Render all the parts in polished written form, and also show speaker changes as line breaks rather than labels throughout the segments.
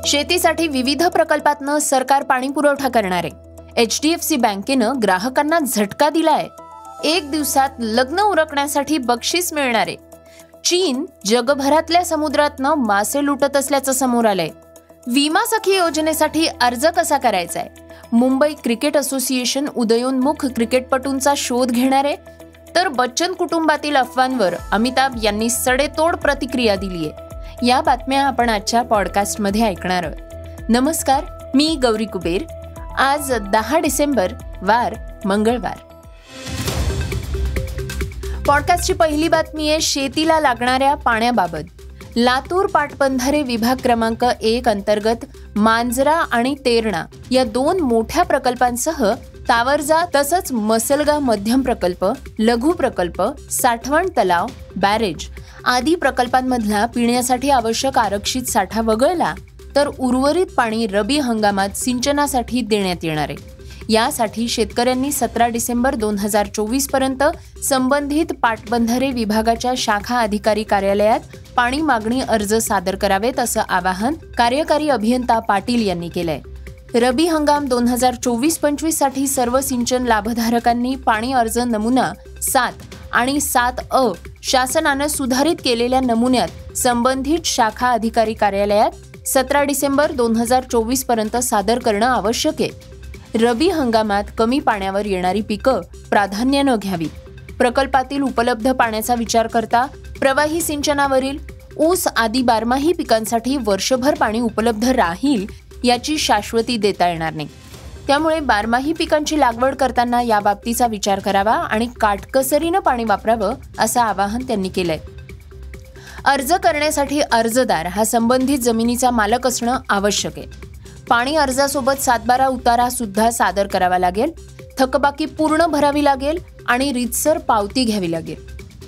शेतीसाठी विविध प्रकल्पातनं सरकार पाणी पुरवठा करणार आहे। HDFC बँकेनं ग्राहकांना झटका दिलाय। 1 दिवसात लग्न उरकण्यासाठी बक्षीस मिळणार आहे। चीन जगभरातल्या समुद्रातनं मासे लुटत असल्याचं समोर आलंय। विमा सखी योजनेसाठी अर्ज कसा करायचा आहे? मुंबई क्रिकेट असोसिएशन उदयोन्मुख क्रिकेटपटूंचा शोध घेणार आहे। तर बच्चन कुटुंबातील अफवांवर अमिताभ यांनी सडेतोड प्रतिक्रिया दिली आहे। या बातम्या आपण आजच्या पॉडकास्टमध्ये ऐकणार आहोत। नमस्कार, मी गौरी कुबेर। आज 10 डिसेंबर वार मंगळवार। पॉडकास्टची पहिली बातमी आहे शेतीला लागणाऱ्या पाण्याबाबत। लातूर पाटबंधारे विभाग क्रमांक 1 अंतर्गत मांजरा आणि तेरणा या 2 मोठ्या प्रकल्पांसह तावरजा तसंच मसलगा मध्यम प्रकल्प, लघु प्रकल्प, साठवण तलाव, बॅरेज आदी प्रकल्पांमधला पिण्यासाठी आवश्यक आरक्षित साठा वगळला तर उर्वरित पाणी रबी हंगामात सिंचनासाठी देण्यात येणार आहे। यासाठी शेतकऱ्यांनी 17 डिसेंबर 2024 पर्यंत संबंधित पाटबंधारे विभागाच्या शाखा अधिकारी कार्यालयात पाणी मागणी अर्ज सादर करावेत असं आवाहन कार्यकारी अभियंता पाटील यांनी केलंय। रबी हंगाम 2024-25 साठी सर्व सिंचन लाभधारकांनी पाणी अर्ज नमुना 7 आणि 7अ शासनानं सुधारित केलेल्या नमुन्यात संबंधित शाखा अधिकारी कार्यालयात 17 डिसेंबर 2024 पर्यंत सादर करणं आवश्यक आहे। रबी हंगामात कमी पाण्यावर येणारी पिकं प्राधान्यानं घ्यावीत। प्रकल्पातील उपलब्ध पाण्याचा विचार करता प्रवाही सिंचनावरील ऊस आदी बारमाही पिकांसाठी वर्षभर पाणी उपलब्ध राहील याची शाश्वती देता येणार नाही। त्यामुळे बारमाही पिकांची लागवड करताना या बाबतीचा विचार करावा आणि काटकसरीनं पाणी वापरावं असं आवाहन त्यांनी केलंय। अर्ज करण्यासाठी अर्जदार हा संबंधित जमिनीचा मालक असणं आवश्यक आहे। पाणी अर्जासोबत 7/12 उतारा सुद्धा सादर करावा लागेल। थकबाकी पूर्ण भरावी लागेल आणि रीतसर पावती घ्यावी लागेल।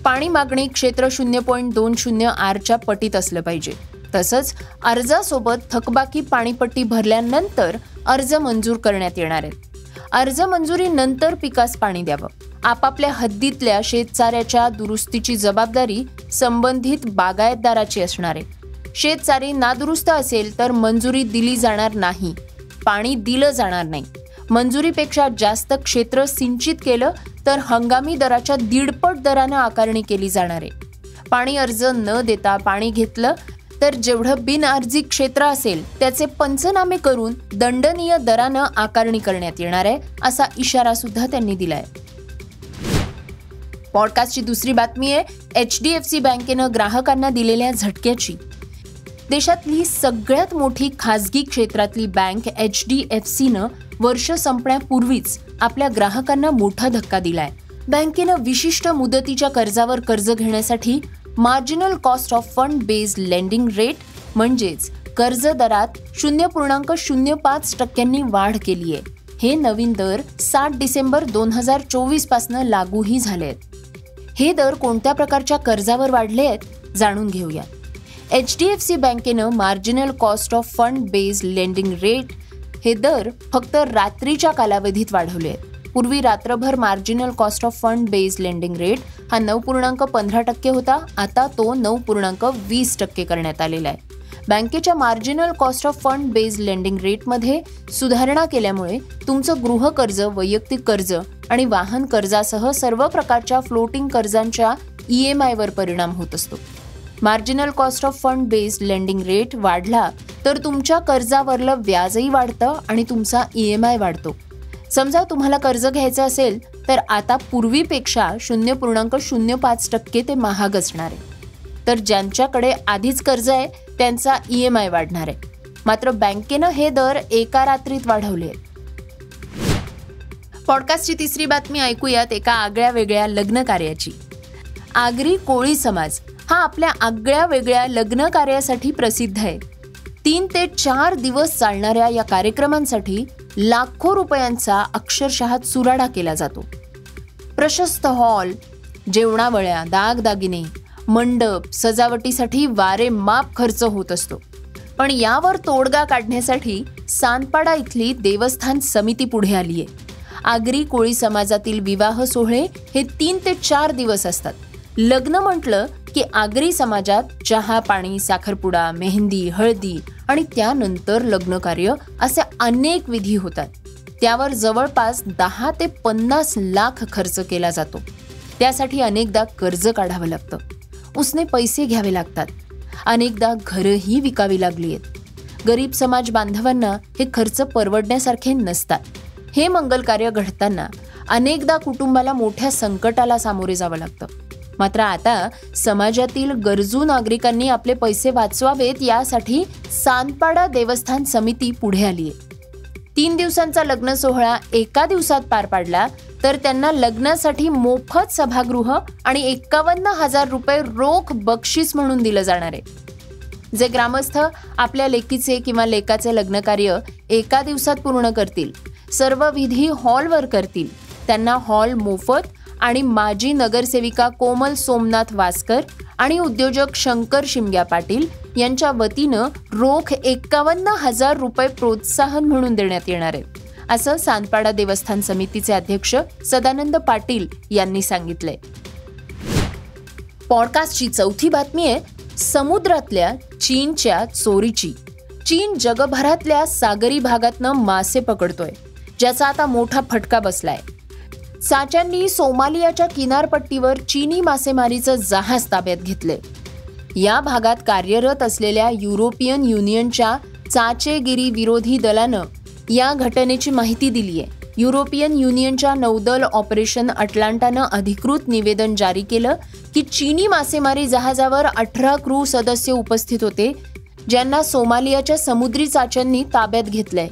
पाणी मागणी क्षेत्र 0.20 आरच्या पटीत असलं पाहिजे। तसंच अर्जासोबत थकबाकी पाणीपट्टी भरल्यानंतर अर्ज मंजूर करण्यात येणार आहेत। अर्ज मंजुरीनंतर पिकास पाणी द्यावं। आपापल्या हद्दीतल्या शेतचाऱ्याच्या दुरुस्तीची जबाबदारी संबंधित बागायतदाराची असणार आहे। शेतचारी नादुरुस्त असेल तर मंजुरी दिली जाणार नाही, पाणी दिलं जाणार नाही। मंजुरीपेक्षा जास्त क्षेत्र सिंचित केलं तर हंगामी दराच्या 1.5 दरानं आकारणी केली जाणार आहे। पाणी अर्ज न देता पाणी घेतलं तर जेवढं बिनआर्जी क्षेत्र असेल त्याचे पंचनामे करून दंडनीय दरानं आकारणी करण्यात येणार आहे असा इशारा सुद्धा त्यांनी दिलाय। पॉडकास्टची दुसरी बातमी आहे HDFC बँकेनं ग्राहकांना दिलेल्या झटक्याची। देशातली सगळ्यात मोठी खासगी क्षेत्रातली बँक HDFCनं वर्ष संपण्यापूर्वीच आपल्या ग्राहकांना मोठा धक्का दिलाय। बँकेनं विशिष्ट मुदतीच्या कर्जावर कर्ज घेण्यासाठी marginal cost of fund based lending rate म्हणजेच कर्ज दरात 0.05% वाढ केली आहे। हे नवीन दर 7 डिसेंबर 2024 पासून लागूही झाले आहेत। हे दर कोणत्या प्रकारच्या कर्जावर वाढले आहेत जाणून घेऊया। HDFC बँकेनं marginal cost of fund based lending rate हे दर फक्त रात्रीच्या कालावधीत वाढवले आहेत। पूर्वी रात्रभर marginal cost of fund based lending rate हा 9.15% होता, आता तो 9.20% करण्यात आलेला आहे। बँकेच्या marginal cost of fund based lending रेटमध्ये सुधारणा केल्यामुळे तुमचं गृहकर्ज, वैयक्तिक कर्ज आणि वाहन कर्जासह सर्व प्रकारच्या फ्लोटिंग कर्जांच्या EMI वर परिणाम होत असतो। Marginal cost of fund based lending rate वाढला तर तुमच्या कर्जावरलं व्याजही वाढतं आणि तुमचा EMI वाढतो। समजा तुम्हाला कर्ज घ्यायचं असेल तर आता पूर्वीपेक्षा 0.05% ते महाग असणार आहे। तर ज्यांच्याकडे आधीच कर्ज आहे त्यांचा EMI वाढणार आहे। मात्र बँकेनं हे दर एका रात्रीत वाढवले आहेत। पॉडकास्टची तिसरी बातमी ऐकूयात एका आगळ्या वेगळ्या लग्न कार्याची। आगरी कोळी समाज हा आपल्या आगळ्या वेगळ्या लग्न कार्यासाठी प्रसिद्ध आहे। 3 ते 4 दिवस चालणाऱ्या या कार्यक्रमांसाठी लाखो रुपयांचा अक्षरशः चुराडा केला जातो। प्रशस्त हॉल, जेवणावळ्या, दागदागिने, मंडप, सजावटीसाठी वारेमाप खर्च होत असतो। पण यावर तोडगा काढण्यासाठी सानपाडा इथली देवस्थान समिती पुढे आली आहे। आगरी कोळी समाजातील विवाह सोहळे हे 3 ते 4 दिवस असतात। लग्न म्हटलं की आगरी समाजात चहा पाणी, साखरपुडा, मेहंदी, हळदी आणि त्यानंतर लग्न कार्य असे अनेक विधी होतात. त्यावर जवळपास 10 ते 50 लाख खर्च केला जातो. त्यासाठी अनेकदा कर्ज काढावं लागतं, उसने पैसे घ्यावे लागतात. अनेकदा घरही विकावी लागली आहेत. गरीब समाज बांधवांना हे खर्च परवडण्यासारखे नसतात. हे मंगल कार्य घडताना अनेकदा कुटुंबाला मोठ्या संकटाला सामोरे जावं लागतं. मात्र आता समाजातील गरजू नागरिकांनी आपले पैसे वाचवावेत यासाठी सांदपाडा देवस्थान समिती पुढे आली आहे. 3 दिवसांचा लग्न सोहळा एका दिवसात पार पाडला तर त्यांना लग्नासाठी मोफत सभागृह आणि 51,000 रुपये रोख बक्षीस म्हणून दिलं जाणार आहे. जे ग्रामस्थ आपल्या लेकीचे किंवा लेकाचे लग्न कार्य एका दिवसात पूर्ण करतील, सर्व विधी हॉलवर करतील, त्यांना हॉल मोफत आणि माजी नगरसेविका कोमल सोमनाथ वासकर आणि उद्योजक शंकर शिमग्या पाटील यांच्या वतीनं रोख 51,000 रुपये प्रोत्साहन म्हणून देण्यात येणार आहे, असं सांदपाडा देवस्थान समितीचे अध्यक्ष सदानंद पाटील यांनी सांगितलंय. पॉडकास्टची चौथी बातमी आहे समुद्रातल्या चीनच्या चोरीची. चीन जगभरातल्या सागरी भागातनं मासे पकडतोय, ज्याचा आता मोठा फटका बसलाय. चाच्यांनी सोमालियाच्या किनारपट्टीवर चीनी मासेमारीचं जहाज ताब्यात घेतले. या भागात कार्यरत असलेल्या युरोपियन युनियनच्या चाचेगिरी विरोधी दलानं या घटनेची माहिती दिली आहे. युरोपियन युनियनच्या नौदल ऑपरेशन अटलांटानं अधिकृत निवेदन जारी केलं की चीनी मासेमारी जहाजावर 18 क्रू सदस्य उपस्थित होते, ज्यांना सोमालियाच्या समुद्री चाच्यांनी ताब्यात घेतलंय.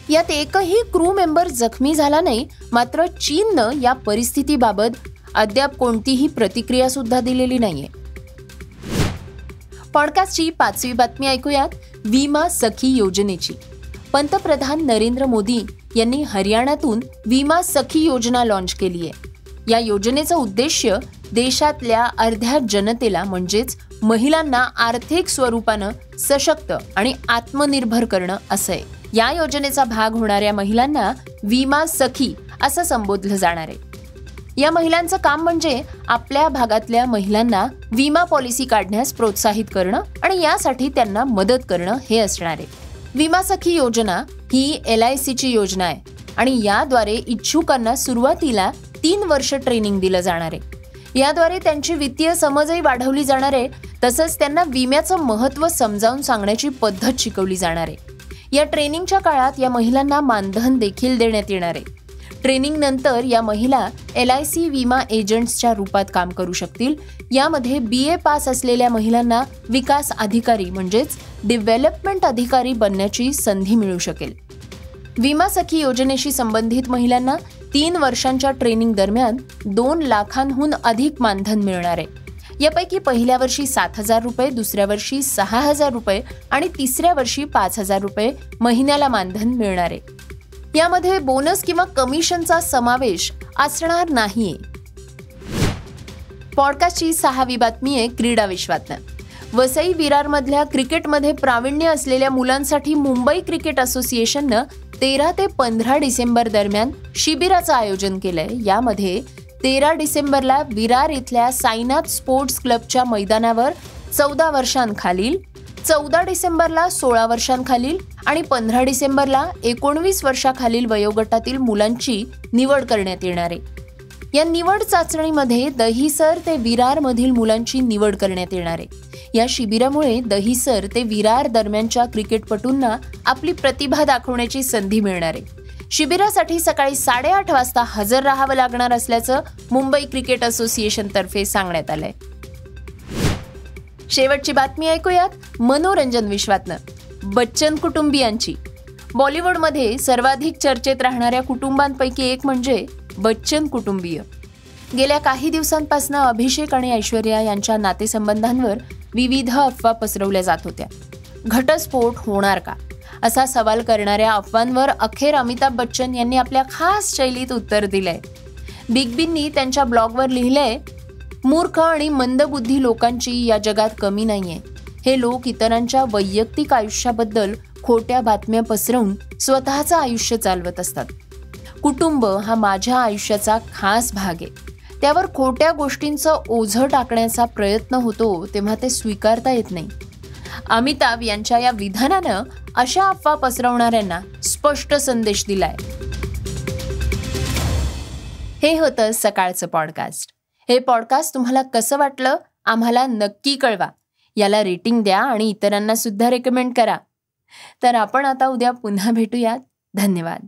यात एकही क्रू मेंबर जखमी झाला नाही. मात्र चीननं या परिस्थितीबाबत अद्याप कोणतीही प्रतिक्रिया सुद्धा दिलेली नाहीये. पॉडकास्टची 5वी बातमी ऐकूयात विमा सखी योजनेची. पंतप्रधान नरेंद्र मोदी यांनी हरियाणातून विमा सखी योजना लॉन्च केली आहे. या योजनेचं उद्देश्य देशातल्या अर्ध्या जनतेला म्हणजेच महिलांना आर्थिक स्वरूपानं सशक्त आणि आत्मनिर्भर करणं असं आहे. या योजनेचा भाग होणाऱ्या महिलांना विमा सखी असं संबोधलं जाणार आहे. या महिलांचं काम म्हणजे आपल्या भागातल्या महिलांना विमा पॉलिसी काढण्यास प्रोत्साहित करणं आणि यासाठी त्यांना मदत करणं हे असणार आहे. विमा सखी योजना ही LICची योजना आहे आणि याद्वारे इच्छुकांना सुरुवातीला 3 वर्ष ट्रेनिंग दिलं जाणार आहे. याद्वारे त्यांची वित्तीय समजही वाढवली जाणार आहे, तसंच त्यांना विम्याचं महत्त्व समजावून सांगण्याची पद्धत शिकवली जाणार आहे. या ट्रेनिंगच्या काळात या महिलांना मानधन देखील देण्यात येणार आहे. ट्रेनिंग नंतर या महिला LIC विमा एजंट्सच्या रूपात काम करू शकतील. यामध्ये BA पास असलेल्या महिलांना विकास अधिकारी म्हणजेच डेव्हलपमेंट अधिकारी बनण्याची संधी मिळू शकेल. विमा सखी योजनेशी संबंधित महिलांना 3 वर्षांच्या ट्रेनिंग दरम्यान 2 लाखांहून अधिक मानधन मिळणार आहे. यापैकी पहिल्या वर्षी 7,000 रुपये, दुसऱ्या वर्षी 6,000 रुपये आणि तिसऱ्या वर्षी 5,000 रुपये महिन्याला मानधन मिळणार आहे. यामध्ये बोनस किंवा कमिशनचा समावेश असणार नाहीये. पॉडकास्टची 6वी बातमी आहे क्रीडा विश्वातनं. वसई विरारमधल्या क्रिकेटमध्ये प्रावीण्य असलेल्या मुलांसाठी मुंबई क्रिकेट असोसिएशननं 13 ते 15 डिसेंबर दरम्यान शिबिराचं आयोजन केलंय. यामध्ये 13 डिसेंबरला विरार इथल्या साईनाथ स्पोर्ट्स क्लबच्या मैदानावर 14 वर्षांखालील, 14 डिसेंबरला 16 वर्षांखालील आणि 15 डिसेंबरला 19 वर्षाखालील वयोगटातील मुलांची निवड करण्यात येणार आहे. या निवड चाचणीमध्ये दहिसर ते विरारमधील मुलांची निवड करण्यात येणार आहे. या शिबिरामुळे दहिसर ते विरार दरम्यानच्या क्रिकेटपटूंना आपली प्रतिभा दाखवण्याची संधी मिळणार आहे. शिबिरासाठी सकाळी 8:30 वाजता हजर राहावं लागणार असल्याचं मुंबई क्रिकेट असोसिएशन तर्फे सांगण्यात आलंय. शेवटची बातमी ऐकूयात मनोरंजन विश्वातनं. बच्चन कुटुंबियांची. बॉलिवूडमध्ये सर्वाधिक चर्चेत राहणाऱ्या कुटुंबांपैकी एक म्हणजे बच्चन कुटुंबीय. गेल्या काही दिवसांपासून अभिषेक आणि ऐश्वर्या यांच्या नातेसंबंधांवर विविध अफवा पसरवल्या जात होत्या. घटस्फोट होणार का असा सवाल करणाऱ्या अफवांवर अखेर अमिताभ बच्चन यांनी आपल्या खास शैलीत उत्तर दिलंय. बिग बींनी त्यांच्या ब्लॉगवर लिहिलंय, मूर्ख आणि मंदबुद्धी लोकांची या जगात कमी नाहीये. हे लोक इतरांच्या वैयक्तिक आयुष्याबद्दल खोट्या बातम्या पसरवून स्वतःचं आयुष्य चालवत असतात. कुटुंब हा माझ्या आयुष्याचा खास भाग आहे. त्यावर खोट्या गोष्टींचं ओझं टाकण्याचा प्रयत्न होतो तेव्हा ते स्वीकारता येत नाही. अमिताभ यांच्या या विधानानं अशा अफवा पसरवणाऱ्यांना स्पष्ट संदेश दिलाय. हे होतं सकाळचं पॉडकास्ट. हे पॉडकास्ट तुम्हाला कसं वाटलं आम्हाला नक्की कळवा. याला रेटिंग द्या आणि इतरांना सुद्धा रेकमेंड करा. तर आपण आता उद्या पुन्हा भेटूयात. धन्यवाद.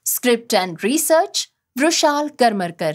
Script and research Vrushal Karmarkar.